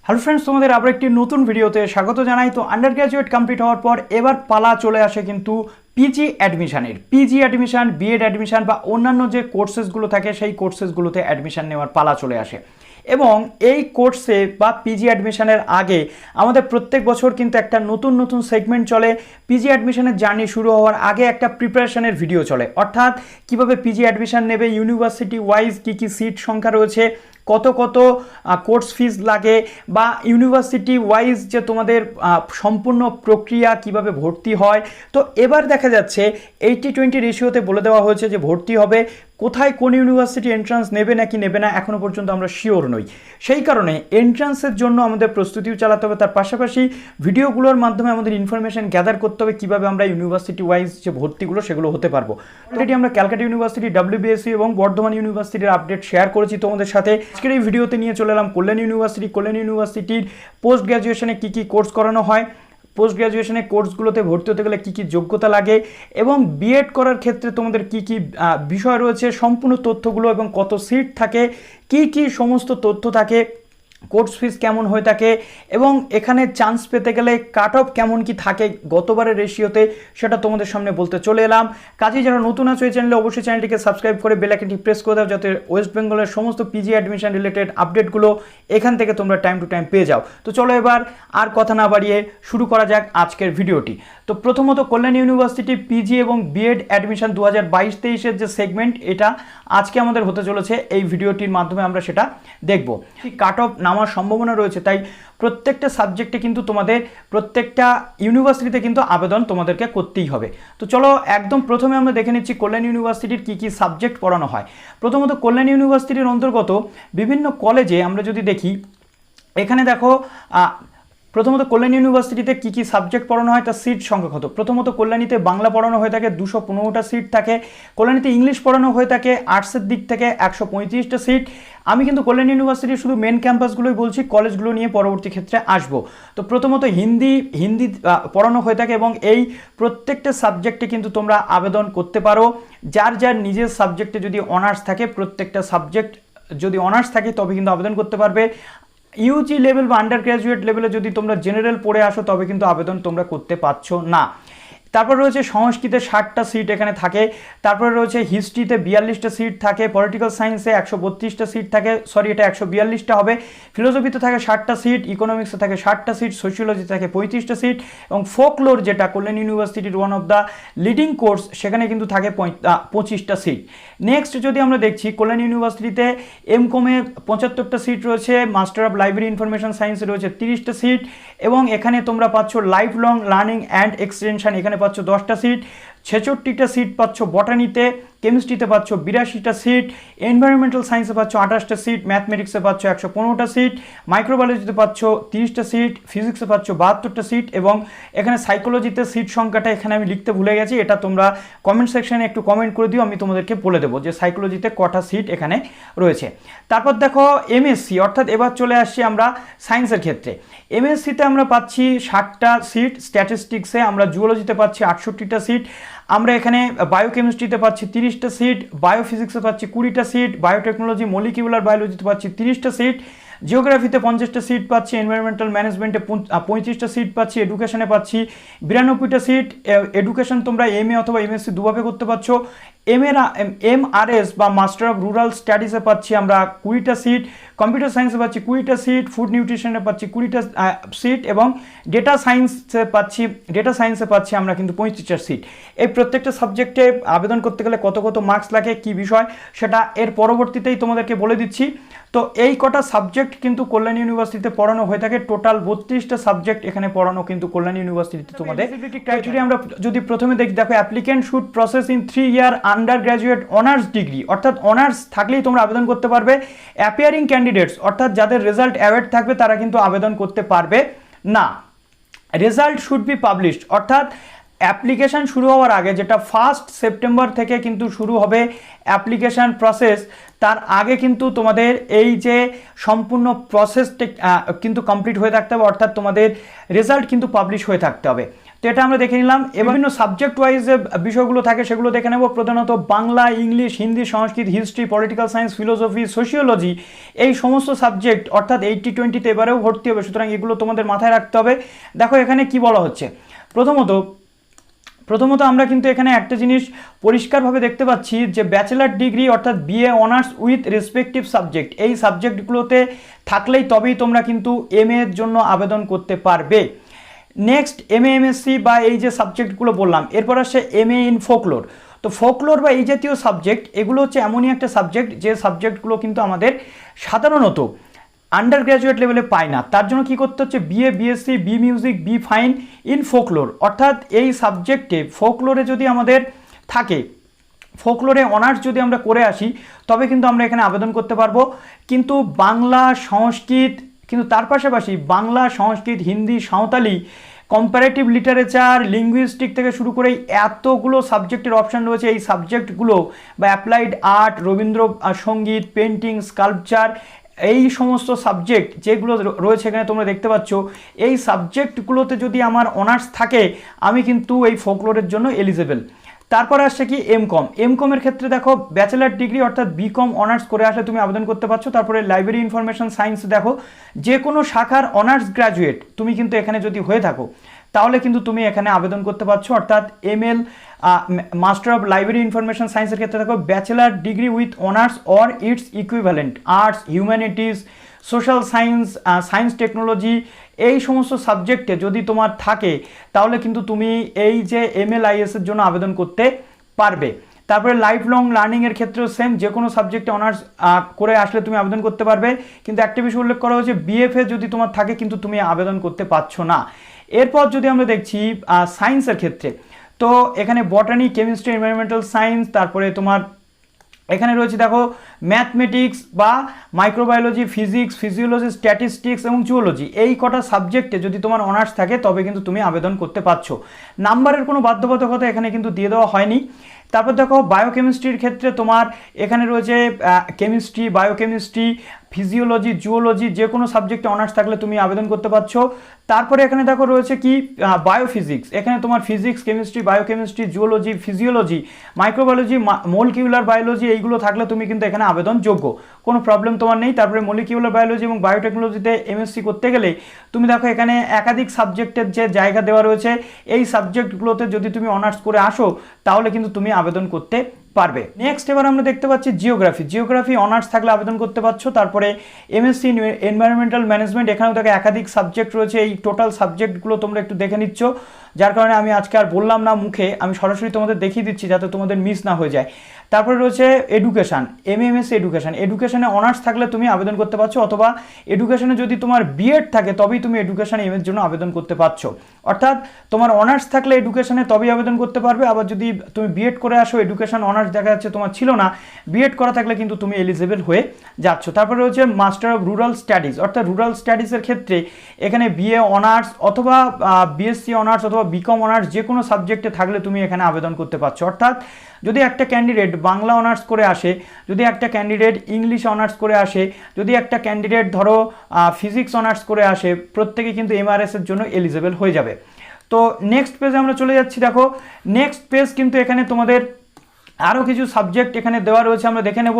Hello friends, তোমাদের আবার একটি নতুন ভিডিওতে স্বাগত জানাই। তো আন্ডার গ্র্যাজুয়েট কমপ্লিট হওয়ার পর এবার পালা চলে আসে কিন্তু পিজি অ্যাডমিশনের। পিজি অ্যাডমিশন, বিএড অ্যাডমিশন বা অন্যান্য যে কোর্সেসগুলো থাকে সেই কোর্সেসগুলোতে অ্যাডমিশন নেওয়ার পালা চলে আসে। এবং এই কোর্সে বা পিজি অ্যাডমিশনের আগে আমাদের প্রত্যেক বছর কিন্তু একটা নতুন নতুন সেগমেন্ট চলে। পিজি অ্যাডমিশনের জার্নি শুরু হওয়ার আগে একটা প্রিপারেশনের ভিডিও চলে, অর্থাৎ কিভাবে পিজি অ্যাডমিশন নেবে, ইউনিভার্সিটি ওয়াইজ কী কী সিট সংখ্যা রয়েছে, কত কত কোর্স ফিস লাগে, বা ইউনিভার্সিটি ওয়াইজ যে তোমাদের সম্পূর্ণ প্রক্রিয়া কিভাবে ভর্তি হয়। তো এবার দেখা যাচ্ছে 80-20 রেশিওতে বলে দেওয়া হয়েছে যে ভর্তি হবে কোথায়, কোন ইউনিভার্সিটি এন্ট্রান্স নেবে নাকি নেবে না এখনও পর্যন্ত আমরা শিওর নই। সেই কারণে এন্ট্রান্সের জন্য আমাদের প্রস্তুতিও চালাতে হবে, তার পাশাপাশি ভিডিওগুলোর মাধ্যমে আমাদের ইনফরমেশন গ্যাদার করতে হবে কীভাবে আমরা ইউনিভার্সিটি ওয়াইজ যে ভর্তিগুলো সেগুলো হতে পারবো। অলরেডি আমরা ক্যালকাটা ইউনিভার্সিটি, wbsu এবং বর্ধমান ইউনিভার্সিটির আপডেট শেয়ার করেছি তোমাদের সাথে। আজকের এই ভিডিওতে নিয়ে চলে এলাম কল্যাণী ইউনিভার্সিটি। কল্যাণী ইউনিভার্সিটির পোস্ট গ্র্যাজুয়েশনে কী কী কোর্স করানো হয়, পোস্ট গ্র্যাজুয়েশনে কোর্সগুলোতে ভর্তি হতে গেলে কী কী যোগ্যতা লাগে, এবং বিএড করার ক্ষেত্রে তোমাদের কী কী বিষয় রয়েছে, সম্পূর্ণ তথ্যগুলো এবং কত সিট থাকে, কী কী সমস্ত তথ্য থাকে, কোর্স ফিস কেমন হয়ে থাকে, এবং এখানে চান্স পেতে গেলে কাট অফ কেমন কি থাকে গতবারের রেশিওতে, সেটা তোমাদের সামনে বলতে চলে এলাম। কাজেই যারা নতুন আছো এই চ্যানেলে অবশ্যই চ্যানেলটিকে সাবস্ক্রাইব করে বেল আইকনটি প্রেস করে দাও, যাতে ওয়েস্ট বেঙ্গলের সমস্ত পিজি অ্যাডমিশন রিলেটেড আপডেটগুলো এখান থেকে তোমরা টাইম টু টাইম পেয়ে যাও। তো চলো এবার আর কথা না বাড়িয়ে শুরু করা যাক আজকের ভিডিওটি। তো প্রথমত কল্যাণী ইউনিভার্সিটি পিজি এবং বিএড অ্যাডমিশন 2022-23-এর যে সেগমেন্ট, এটা আজকে আমাদের হতে চলেছে। এই ভিডিওটির মাধ্যমে আমরা সেটা দেখব। কাট অফ নামার সম্ভাবনা রয়েছে, তাই প্রত্যেকটা সাবজেক্টে কিন্তু তোমাদের প্রত্যেকটা ইউনিভার্সিটিতে কিন্তু আবেদন তোমাদেরকে করতেই হবে। তো চলো একদম প্রথমে আমরা দেখে নিচ্ছি কল্যাণী ইউনিভার্সিটির কী কী সাবজেক্ট পড়ানো হয়। প্রথমত কল্যাণী ইউনিভার্সিটির অন্তর্গত বিভিন্ন কলেজে আমরা যদি দেখি, এখানে দেখো প্রথমত কল্যাণী ইউনিভার্সিটিতে কী কী সাবজেক্ট পড়ানো হয়, তার সিট সংখ্যা কত। প্রথমত কল্যাণীতে বাংলা পড়ানো হয়ে থাকে, 215টা সিট থাকে। কল্যাণীতে ইংলিশ পড়ানো হয়ে থাকে আর্টসের দিক থেকে 135টা সিট। আমি কিন্তু কল্যাণী ইউনিভার্সিটির শুধু মেন ক্যাম্পাসগুলোই বলছি, কলেজগুলো নিয়ে পরবর্তী ক্ষেত্রে আসবো। তো প্রথমত হিন্দি পড়ানো হয়ে থাকে, এবং এই প্রত্যেকটা সাবজেক্টে কিন্তু তোমরা আবেদন করতে পারো। যার যার নিজের সাবজেক্টে যদি অনার্স থাকে, প্রত্যেকটা সাবজেক্ট যদি অনার্স থাকে তবে কিন্তু আবেদন করতে পারবে। ইউজি লেভেল বা আন্ডার গ্র্যাজুয়েট লেভেলে যদি তোমরা জেনারেল পড়ে আসো তবে কিন্তু আবেদন তোমরা করতে পারছো না। তারপর রয়েছে সংস্কৃতে 60টা সিট এখানে থাকে। তারপরে রয়েছে হিস্ট্রিতে 42টা সিট থাকে। পলিটিক্যাল সায়েন্সে 132টা সিট থাকে, সরি এটা 142টা হবে। ফিলোসফিতে থাকে 60টা সিট, ইকোনমিক্সে থাকে 60টা সিট, সোশিওলজিতে থাকে 35টা সিট, এবং ফোকলোর যেটা কল্যাণী ইউনিভার্সিটির one of the leading course, সেখানে কিন্তু থাকে 25টা সিট। নেক্সট যদি আমরা দেখছি, কল্যাণী ইউনিভার্সিটিতে এম.কমে 75টা সিট রয়েছে, মাস্টার অফ লাইব্রেরি ইনফরমেশন সায়েন্সে রয়েছে 30টা সিট, এবং এখানে তোমরা পাচ্ছ life long learning and extension, এখানে পাচ্ছ 10টা সিট। 66টা সিট পাচ্ছ বটানিতে, কেমিস্ট্রিতে পাচ্ছ 82টা সিট, এনভায়রনমেন্টাল সায়েন্সে পাচ্ছ 28টা সিট, ম্যাথমেটিক্সে পাচ্ছ 115টা সিট, মাইক্রোবায়োলজিতে পাচ্ছ 30টা সিট, ফিজিক্সে পাচ্ছ 72টা সিট, এবং এখানে সাইকোলজিতে সিট সংখ্যাটা এখানে আমি লিখতে ভুলে গেছি, এটা তোমরা কমেন্ট সেকশনে একটু কমেন্ট করে দিও, আমি তোমাদেরকে বলে দেবো যে সাইকোলজিতে কটা সিট এখানে রয়েছে। তারপর দেখো এমএসসি, অর্থাৎ এবার চলে আসছি আমরা সায়েন্সের ক্ষেত্রে। এমএসসিতে আমরা পাচ্ছি 60টা সিট, স্ট্যাটিস্টিক্সে আমরা জুওলজিতে পাচ্ছি 68টা সিট, আমরা এখানে বায়োকেমিস্ট্রিতে পাচ্ছি 30টা সিট, বায়োফিজিক্সে পাচ্ছি 20টা সিট, বায়োটেকনোলজি মলিকিউলার বায়োলজিতে পাচ্ছি 30টা সিট, জিওগ্রাফিতে 50টা সিট পাচ্ছি, এনভায়রনমেন্টাল ম্যানেজমেন্টে 35টা সিট পাচ্ছি, এডুকেশনে পাচ্ছি 92টা সিট। এডুকেশন তোমরা এমএ অথবা এমএসসি দুভাবে করতে পারছো। এমআরএস বা মাস্টার অফ রুরাল স্টাডিজে পাচ্ছি আমরা 20টা সিট, কম্পিউটার সায়েন্সে পাচ্ছি 20টা সিট, ফুড নিউট্রিশনে পাচ্ছি 20টা সিট, এবং ডেটা সায়েন্সে পাচ্ছি আমরা কিন্তু 35টা সিট। এই প্রত্যেকটা সাবজেক্টে আবেদন করতে গেলে কত কত মার্কস লাগে, কি বিষয়, সেটা এর পরবর্তীতেই তোমাদেরকে বলে দিচ্ছি। তো এই কটা সাবজেক্ট কিন্তু কল্যাণী ইউনিভার্সিটিতে পড়ানো হয়ে থাকে। টোটাল 32টা সাবজেক্ট এখানে পড়ানো কিন্তু কল্যাণী ইউনিভার্সিটিতে তোমাদের। এলিজিবিলিটি ক্রাইটেরিয়া আমরা যদি প্রথমে দেখো, applicant should process in 3 year under graduate honours degree, অর্থাৎ অনার্স থাকলেই তোমরা আবেদন করতে পারবে। অ্যাপিয়ারিং ক্যান্ডিডেটস, অর্থাৎ যাদের রেজাল্ট অ্যাওয়েট থাকবে তারা কিন্তু আবেদন করতে পারবে না। রেজাল্ট শুড বি পাবলিশড, অর্থাৎ অ্যাপ্লিকেশান শুরু হওয়ার আগে, যেটা 1 সেপ্টেম্বর থেকে কিন্তু শুরু হবে অ্যাপ্লিকেশান প্রসেস, তার আগে কিন্তু তোমাদের এই যে সম্পূর্ণ প্রসেসটা কিন্তু কমপ্লিট হয়ে থাকতে হবে, অর্থাৎ তোমাদের রেজাল্ট কিন্তু পাবলিশ হয়ে থাকতে হবে। তো এটা আমরা দেখে নিলাম। বিভিন্ন সাবজেক্ট ওয়াইজ যে বিষয়গুলো থাকে সেগুলো দেখে নেব। প্রধানত Bangla, English, Hindi, Sanskrit, history, political science, philosophy, sociology, এই সমস্ত সাবজেক্ট অর্থাৎ 80-20-তে এবারেও ভর্তি হবে, সুতরাং এগুলো তোমাদের মাথায় রাখতে হবে। দেখো এখানে কি বলা হচ্ছে, প্রথমত আমরা কিন্তু এখানে একটা জিনিস পরিষ্কারভাবে দেখতে পাচ্ছি যে ব্যাচেলার ডিগ্রি অর্থাৎ BA honours with respective subject, এই সাবজেক্টগুলোতে থাকলেই তবেই তোমরা কিন্তু এমএ এর জন্য আবেদন করতে পারবে। নেক্সট M.A M.Sc বা এই যে সাবজেক্টগুলো বললাম, এরপর আসছে MA ইন ফোকলোর। তো ফোকলোর বা এই জাতীয় সাবজেক্ট এগুলো হচ্ছে এমনই একটা সাবজেক্ট যে সাবজেক্টগুলো কিন্তু আমাদের সাধারণত আন্ডার গ্র্যাজুয়েট লেভেলে পায় না। তার জন্য কি করতে হচ্ছে, BA, BSc, B music, B fine in folklore, অর্থাৎ এই সাবজেক্টে ফোকলোরে যদি আমাদের থাকে, ফোকলোরে অনার্স যদি আমরা করে আসি তবে কিন্তু আমরা এখানে আবেদন করতে পারবো। কিন্তু বাংলা, সংস্কৃত, কিন্তু তার পাশাপাশি Bangla, Sanskrit, Hindi, Santali, comparative literature, linguistic থেকে শুরু করে এতগুলো সাবজেক্টের অপশান রয়েছে। এই সাবজেক্টগুলো বা অ্যাপ্লাইড আর্ট, রবীন্দ্র সঙ্গীত, পেন্টিং, স্কাল্পচার, এই সমস্ত সাবজেক্ট যেগুলো রয়েছে এখানে তোমরা দেখতে পাচ্ছ, এই সাবজেক্টগুলোতে যদি আমার অনার্স থাকে আমি কিন্তু এই ফোকলোরের জন্য এলিজেবল। তারপরে আসছে কি এম.কম এর ক্ষেত্রে দেখো ব্যাচেলার ডিগ্রি অর্থাৎ B.Com অনার্স করে আসলে তুমি আবেদন করতে পারছো। তারপরে লাইব্রেরি ইনফরমেশন সায়েন্স, দেখো যে কোনো শাখার অনার্স গ্র্যাজুয়েট তুমি কিন্তু এখানে যদি হয়ে থাকো তাহলে কিন্তু তুমি এখানে আবেদন করতে পারছো। অর্থাৎ ML master of library information সায়েন্সের ক্ষেত্রে দেখো bachelor degree with honours or its equivalent, arts, humanities, social science, science technology, এই সমস্ত সাবজেক্টে যদি তোমার থাকে তাহলে কিন্তু তুমি এই যে MLIS এর জন্য আবেদন করতে পারবে। তারপরে লাইফ লং লার্নিংয়ের ক্ষেত্রেও সেম, যে কোনো সাবজেক্টে অনার্স করে আসলে তুমি আবেদন করতে পারবে। কিন্তু একটা বিষয় উল্লেখ করা হয়েছে, BFA যদি তোমার থাকে কিন্তু তুমি আবেদন করতে পারছো না। এরপর যদি আমরা দেখছি সায়েন্সের ক্ষেত্রে, তো এখানে বটানি, কেমিস্ট্রি, এনভায়রনমেন্টাল সায়েন্স, তারপরে তোমার এখানে রয়েছে দেখো ম্যাথমেটিক্স বা মাইক্রোবায়োলজি, ফিজিক্স, ফিজিওলজি, স্ট্যাটিস্টিক্স এবং জুওলজি, এই কটা সাবজেক্টে যদি তোমার অনার্স থাকে তবে কিন্তু তুমি আবেদন করতে পারছো। নাম্বারের কোনো বাধ্যবাধকতা এখানে কিন্তু দিয়ে দেওয়া হয়নি। তারপর দেখো বায়োকেমিস্ট্রির ক্ষেত্রে তোমার এখানে রয়েছে কেমিস্ট্রি, বায়োকেমিস্ট্রি, ফিজিওলজি, জুওলজি, যে কোনো সাবজেক্টে অনার্স থাকলে তুমি আবেদন করতে পারছো। তারপরে এখানে দেখো রয়েছে কি বায়োফিজিক্স, এখানে তোমার physics, chemistry, biochemistry, zoology, physiology, microbiology, molecular biology, এইগুলো থাকলে তুমি কিন্তু এখানে আবেদনযোগ্য, কোনো প্রবলেম তোমার নেই। তারপরে মলিকিউলার বায়োলজি এবং বায়োটেকনোলজিতে MSc করতে গেলে তুমি দেখো এখানে একাধিক সাবজেক্টের যে জায়গা দেওয়া রয়েছে, এই সাবজেক্টগুলোতে যদি তুমি অনার্স করে আসো তাহলে কিন্তু তুমি আবেদন করতে পারবে। নেক্সট এবার আমরা দেখতে পাচ্ছি জিওগ্রাফি অনার্স থাকলে আবেদন করতে পারছো। তারপরে MSc এনভায়রনমেন্টাল ম্যানেজমেন্ট, এখানেও দেখো একাধিক সাবজেক্ট রয়েছে। এই টোটাল সাবজেক্টগুলো তোমরা একটু দেখে নিচ্ছ, যার কারণে আমি আজকে আর বললাম না মুখে, আমি সরাসরি তোমাদের দেখিয়ে দিচ্ছি যাতে তোমাদের মিস না হয়ে যায়। তারপরে রয়েছে এডুকেশন, M.A.M.Sc এডুকেশনে অনার্স থাকলে তুমি আবেদন করতে পারছো, অথবা এডুকেশনে যদি তোমার B.Ed থাকে তবেই তুমি এডুকেশন এর জন্য আবেদন করতে পারছো। অর্থাৎ তোমার অনার্স থাকলে এডুকেশনে তবেই আবেদন করতে পারবে। আবার যদি তুমি B.Ed করে আসো, এডুকেশন অনার্স দেখা যাচ্ছে তোমার ছিল না, B.Ed করা থাকলে কিন্তু তুমি এলিজিবল হয়ে যাচ্ছ। তারপরে রয়েছে মাস্টার অফ রুরাল স্টাডিজ, অর্থাৎ রুরাল স্টাডিজের ক্ষেত্রে এখানে BA অনার্স অথবা BSc অনার্স অথবা B.Com অনার্স, যে কোনো সাবজেক্টে থাকলে তুমি এখানে আবেদন করতে পারছো। অর্থাৎ যদি একটা ক্যান্ডিডেট বাংলা অনার্স করে আসে, যদি একটা ক্যান্ডিডেট ইংলিশ অনার্স করে আসে, যদি একটা ক্যান্ডিডেট ধরো ফিজিক্স অনার্স করে আসে, প্রত্যেকে কিন্তু MRS এর জন্য এলিজিবল হয়ে যাবে। তো নেক্সট পেজে আমরা চলে যাচ্ছি। দেখো নেক্সট পেজ কিন্তু এখানে তোমাদের আরও কিছু সাবজেক্ট এখানে দেওয়া রয়েছে, আমরা দেখে নেব।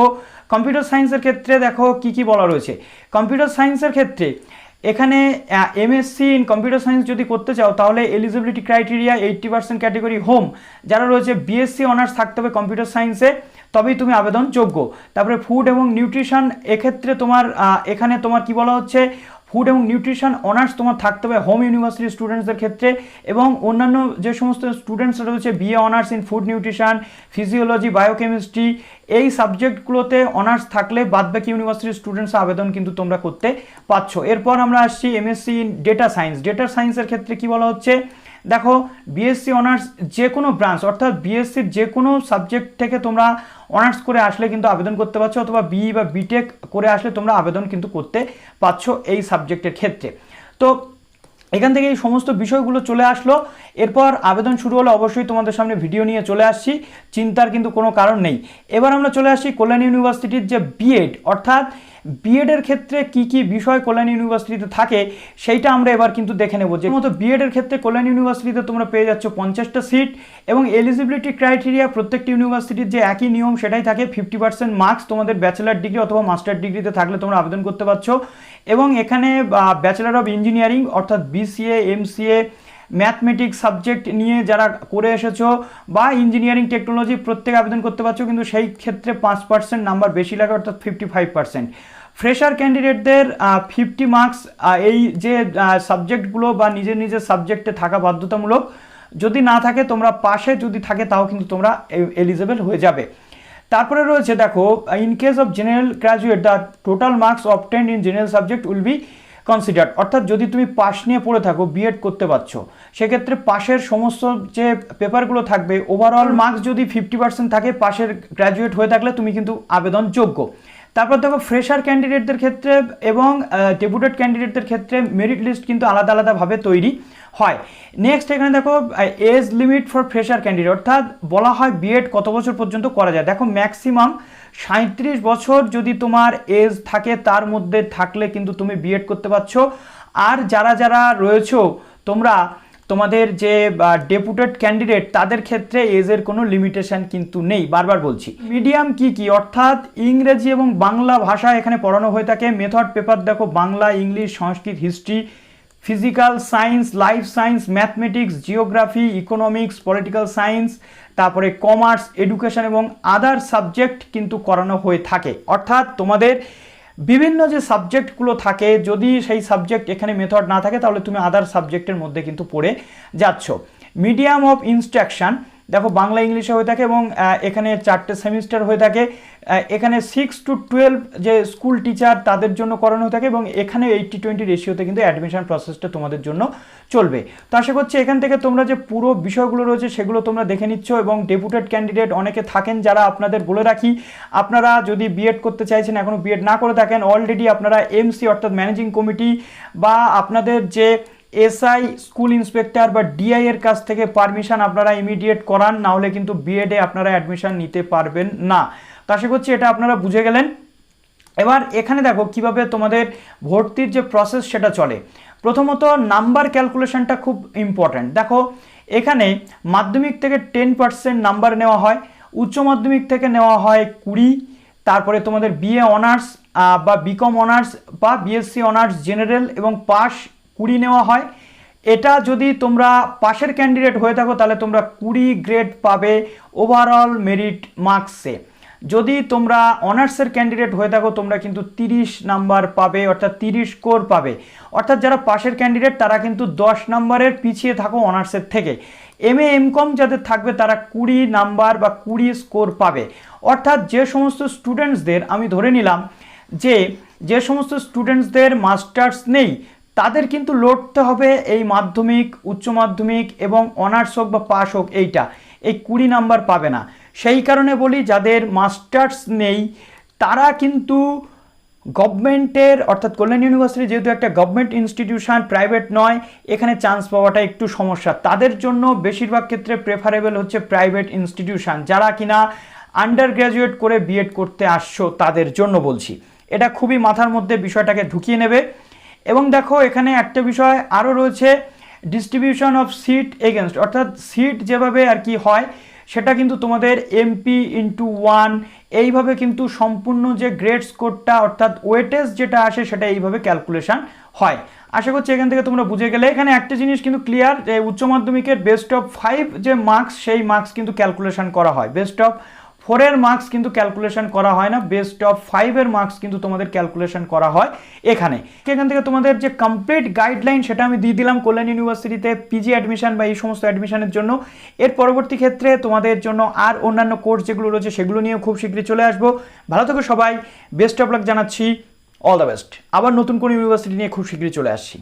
কম্পিউটার সায়েন্সের ক্ষেত্রে দেখো কি কি বলা রয়েছে। কম্পিউটার সায়েন্সের ক্ষেত্রে এখানে MSc ইন কম্পিউটার সায়েন্স যদি করতে চাও তাহলে এলিজিবিলিটি ক্রাইটেরিয়া 80% ক্যাটেগরি হোম, যারা রয়েছে BSc অনার্স থাকতে হবে কম্পিউটার সায়েন্সে, তবেই তুমি আবেদনযোগ্য। তারপরে ফুড এবং নিউট্রিশন, এক্ষেত্রে তোমার এখানে তোমার কি বলা হচ্ছে, ফুড এবং নিউট্রিশন অনার্স তোমার থাকতে হবে হোম ইউনিভার্সিটি স্টুডেন্টসদের ক্ষেত্রে, এবং অন্যান্য যে সমস্ত স্টুডেন্টসরা রয়েছে BA honours in food nutrition, physiology, biochemistry, এই সাবজেক্টগুলোতে অনার্স থাকলে বাদবাকি ইউনিভার্সিটির স্টুডেন্টস আবেদন কিন্তু তোমরা করতে পারছো। এরপর আমরা আসছি MSc in data science. Data সায়েন্সের ক্ষেত্রে কি বলা হচ্ছে, দেখো BSc অনার্স যে কোনো ব্রাঞ্চ, অর্থাৎ BScর যে কোনো সাবজেক্ট থেকে তোমরা অনার্স করে আসলে কিন্তু আবেদন করতে পারছো, অথবা BE বা BTech করে আসলে তোমরা আবেদন কিন্তু করতে পারছো এই সাবজেক্টের ক্ষেত্রে। তো এখান থেকে এই সমস্ত বিষয়গুলো চলে আসলো। এরপর আবেদন শুরু হলে অবশ্যই তোমাদের সামনে ভিডিও নিয়ে চলে আসছি, চিন্তার কিন্তু কোনো কারণ নেই। এবার আমরা চলে আসছি কল্যাণী ইউনিভার্সিটির যে B.Ed, অর্থাৎ বিএড এর ক্ষেত্রে কি কি বিষয় কল্যাণী ইউনিভার্সিটিতে থাকে সেইটা আমরা এবার কিন্তু দেখে নেব। যে মতো বিএড এর ক্ষেত্রে কল্যাণী ইউনিভার্সিটিতে তোমরা পেয়ে যাচ্ছ 50টা সিট, এবং এলিজিবিলিটি ক্রাইটেরিয়া প্রত্যেকটি ইউনিভার্সিটির যে একই নিয়ম সেটাই থাকে। 50% মার্কস তোমাদের ব্যাচেলার ডিগ্রি অথবা মাস্টার ডিগ্রিতে থাকলে তোমরা আবেদন করতে পারছো। এবং এখানে ব্যাচেলার অফ ইঞ্জিনিয়ারিং অর্থাৎ বিসিএ, এমসিএ, ম্যাথমেটিক্স সাবজেক্ট নিয়ে যারা করে এসেছো বা ইঞ্জিনিয়ারিং টেকনোলজি প্রত্যেকে আবেদন করতে পারছো, কিন্তু সেই ক্ষেত্রে 5% নাম্বার বেশি লাগে অর্থাৎ 55%। ফ্রেশার ক্যান্ডিডেটদের 50 মার্কস এই যে সাবজেক্টগুলো বা নিজের নিজের সাবজেক্টে থাকা বাধ্যতামূলক, যদি না থাকে তোমরা পাশে যদি থাকে তাও কিন্তু তোমরা এলিজেবল হয়ে যাবে। তারপরে রয়েছে দেখো, in case of general graduate the total marks obtained in general subject will be considered. অর্থাৎ যদি তুমি পাস নিয়ে পড়ে থাকো, বিএড করতে পারছো, সেক্ষেত্রে পাশের সমস্ত যে পেপারগুলো থাকবে ওভারঅল মার্কস যদি 50% থাকে, পাশের গ্র্যাজুয়েট হয়ে থাকলে তুমি কিন্তু আবেদন যোগ্য। তারপর দেখো ফ্রেশার ক্যান্ডিডেটদের ক্ষেত্রে এবং ডেপুটেড ক্যান্ডিডেটদের ক্ষেত্রে মেরিট লিস্ট কিন্তু আলাদা আলাদাভাবে তৈরি হয়। নেক্সট এখানে দেখো age limit for fresher candidate, অর্থাৎ বলা হয় বিএড কত বছর পর্যন্ত করা যায়। দেখো ম্যাক্সিমাম 37 বছর যদি তোমার এজ থাকে, তার মধ্যে থাকলে কিন্তু তুমি বিএড করতে পারছো। আর যারা যারা রয়েছো তোমরা, তোমাদের যে ডেপুটেড ক্যান্ডিডেট, তাদের ক্ষেত্রে এজের কোনো লিমিটেশন কিন্তু নেই। বারবার বলছি, মিডিয়াম কি কি, অর্থাৎ ইংরেজি এবং বাংলা ভাষা এখানে পড়ানো হয়ে থাকে। মেথড পেপার দেখো Bangla, English, Sanskrit, history, physical science, life science, mathematics, geography, economics, political science, তারপরে কমার্স, এডুকেশন এবং আদার সাবজেক্ট কিন্তু করানো হয়ে থাকে। অর্থাৎ তোমাদের বিভিন্ন যে সাবজেক্টগুলো থাকে, যদি সেই সাবজেক্ট এখানে মেথড না থাকে তাহলে তুমি আদার সাবজেক্টের মধ্যে কিন্তু পড়ে যাচ্ছ। মিডিয়াম অফ ইনস্ট্রাকশন দেখো বাংলা, ইংলিশে হয়ে থাকে এবং এখানে 4টে সেমিস্টার হয়ে থাকে। এখানে 6 to 12 যে স্কুল টিচার তাদের জন্য করানো হয়ে থাকে, এবং এখানে 80-20 রেশিওতে কিন্তু অ্যাডমিশন প্রসেসটা তোমাদের জন্য চলবে। তো আশা করছি এখান থেকে তোমরা যে পুরো বিষয়গুলো রয়েছে সেগুলো তোমরা দেখে নিচ্ছ। এবং ডেপুটেড ক্যান্ডিডেট অনেকে থাকেন যারা, আপনাদের বলে রাখি, আপনারা যদি বিএড করতে চাইছেন, এখনও বিএড না করে থাকেন, অলরেডি আপনারা এমসি অর্থাৎ ম্যানেজিং কমিটি বা আপনাদের যে এসআই স্কুল ইন্সপেক্টর বা ডিআই এর কাছ থেকে পারমিশন আপনারা ইমিডিয়েট করান, না হলে কিন্তু বিএডে আপনারা অ্যাডমিশন নিতে পারবেন না। তো আশা করছি এটা আপনারা বুঝে গেলেন। এবার এখানে দেখো কিভাবে তোমাদের ভর্তির যে প্রসেস সেটা চলে। প্রথমত নাম্বার ক্যালকুলেশনটা খুব ইম্পর্ট্যান্ট। দেখো এখানে মাধ্যমিক থেকে 10% নাম্বার নেওয়া হয়, উচ্চ মাধ্যমিক থেকে নেওয়া হয় 20, তারপরে তোমাদের বিএ অনার্স বা বিকম অনার্স বা বিএসসি অনার্স জেনারেল এবং পাস 20 নেওয়া হয়। এটা যদি তোমরা পাশের ক্যান্ডিডেট হয়ে থাকো তাহলে তোমরা 20 গ্রেড পাবে ওভারঅল মেরিট মার্কসে। যদি তোমরা অনার্সের ক্যান্ডিডেট হয়ে থাকো তোমরা কিন্তু 30 নাম্বার পাবে, অর্থাৎ 30 স্কোর পাবে। অর্থাৎ যারা পাশের ক্যান্ডিডেট তারা কিন্তু 10 নাম্বারের পিছিয়ে থাকো অনার্সের থেকে। M.A M.Com যাদের থাকবে তারা 20 নাম্বার বা 20 স্কোর পাবে। অর্থাৎ যে সমস্ত স্টুডেন্টসদের, আমি ধরে নিলাম যে সমস্ত স্টুডেন্টসদের মাস্টার্স নেই, তাদের কিন্তু লড়তে হবে এই মাধ্যমিক, উচ্চ মাধ্যমিক এবং অনার্স হোক বা পাস হোক, এই 20 নাম্বার পাবে না। সেই কারণে বলি, যাদের মাস্টার্স নেই তারা কিন্তু গভর্নমেন্টের, অর্থাৎ কল্যাণী ইউনিভার্সিটি যেহেতু একটা গভর্নমেন্ট ইনস্টিটিউশন, প্রাইভেট নয়, এখানে চান্স পাওয়াটা একটু সমস্যা। তাদের জন্য বেশিরভাগ ক্ষেত্রে প্রেফারেবল হচ্ছে প্রাইভেট ইনস্টিটিউশন। যারা কিনা আন্ডার গ্র্যাজুয়েট করে বিএড করতে আসছো তাদের জন্য বলছি, এটা খুবই মাথার মধ্যে বিষয়টাকে ঢুকিয়ে নেবে। এবং দেখো এখানে একটা বিষয় আরও রয়েছে, ডিস্ট্রিবিউশন অফ সিট এগেনস্ট, অর্থাৎ সিট যেভাবে আর কি হয় সেটা কিন্তু তোমাদের MP/1 এইভাবে কিন্তু সম্পূর্ণ যে গ্রেড স্কোরটা অর্থাৎ ওয়েটেজ যেটা আসে সেটা এইভাবে ক্যালকুলেশন হয়। আশা করছি এখান থেকে তোমরা বুঝে গেলে। এখানে একটা জিনিস কিন্তু ক্লিয়ার, যে উচ্চ মাধ্যমিকের বেস্ট অফ 5 যে মার্কস, সেই মার্কস কিন্তু ক্যালকুলেশন করা হয়। বেস্ট অফ 4 এর মার্কস কিন্তু ক্যালকুলেশন করা হয় না, বেস্ট অফ 5 এর মার্কস কিন্তু তোমাদের ক্যালকুলেশন করা হয় এখানে। এখান থেকে তোমাদের যে কমপ্লিট গাইডলাইন সেটা আমি দিয়ে দিলাম কল্যাণী ইউনিভার্সিটিতে পিজি অ্যাডমিশন বা এই সমস্ত অ্যাডমিশনের জন্য। এর পরবর্তী ক্ষেত্রে তোমাদের জন্য আর অন্যান্য কোর্স যেগুলো রয়েছে সেগুলো নিয়েও খুব শীঘ্রই চলে আসবো। ভালো থেকো সবাই, বেস্ট অফ লাক জানাচ্ছি, অল দ্য বেস্ট। আবার নতুন কোনো ইউনিভার্সিটি নিয়ে খুব শীঘ্রই চলে আসছি।